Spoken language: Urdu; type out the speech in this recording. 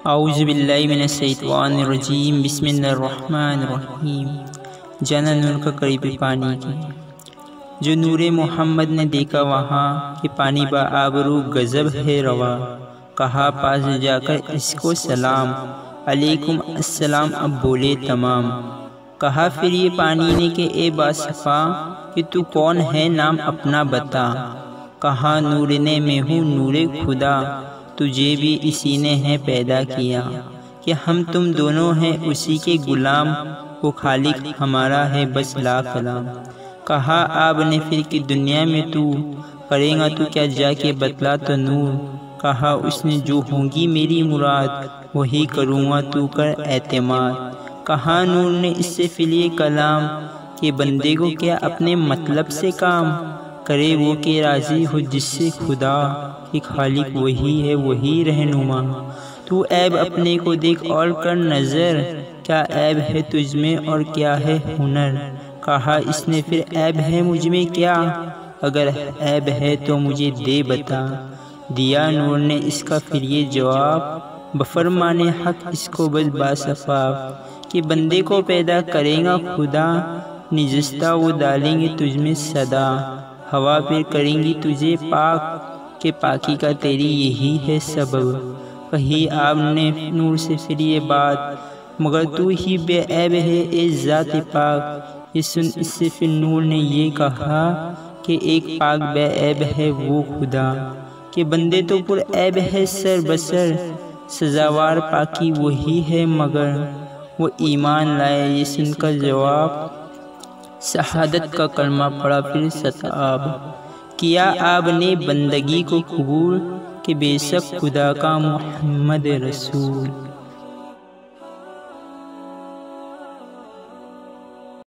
اعوذ باللہ من الشیطان الرجیم بسم اللہ الرحمن الرحیم۔ جانا نور کا قریب پانی کی، جو نور محمد نے دیکھا وہاں کہ پانی با آبرو غضب ہے روا، کہا پاس جا کر اس کو سلام، علیکم السلام اب بولے تمام۔ کہا پھر یہ پانی نے کہ اے باصفا کہ تو کون ہے نام اپنا بتا، کہا نور نے میں ہوں نور خدا، تجھے بھی اسی نے ہے پیدا کیا، کہ ہم تم دونوں ہیں اسی کے غلام، وہ خالق ہمارا ہے بس لا کلام۔ کہا آپ نے پھر کہ دنیا میں تو کرے گا تو کیا جا کے بتلا تو نور، کہا اس نے جو ہوگی میری مراد وہی کروں گا تو کر اعتماد۔ کہا نور نے اس سے پھر یہ کلام کہ بندے کو کیا اپنے مطلب سے کام، کرے وہ کہ راضی ہو جس سے خدا، کہ خالق وہی ہے وہی رہنما۔ تو عیب اپنے کو دیکھ اور کر نظر، کیا عیب ہے تجھ میں اور کیا ہے ہنر۔ کہا اس نے پھر عیب ہے مجھ میں کیا، اگر عیب ہے تو مجھے دے بتا۔ دیا نور نے اس کا پھر یہ جواب، بفرمان حق اس کو بس باصفا، کہ بندے کو پیدا کرے گا خدا، نجستہ وہ ڈالیں گے تجھ میں صدا۔ ہوا پھر کریں گی تجھے پاک، کہ پاکی کا تیری یہی ہے سبب۔ کہی آپ نے نور سے پھر یہ بات، مگر تو ہی بے عیب ہے اے ذات پاک۔ یہ سن اس سے پھر نور نے یہ کہا کہ ایک پاک بے عیب ہے وہ خدا، کہ بندے تو پر عیب ہے سر بسر، سزاوار پاکی وہی ہے مگر وہ ایمان لائے۔ یہ سن کا جواب شہادت کا کلمہ پڑا پھر ستاب، کیا آپ نے بندگی کو قبول، کہ بے شک خدا کا محمد رسول۔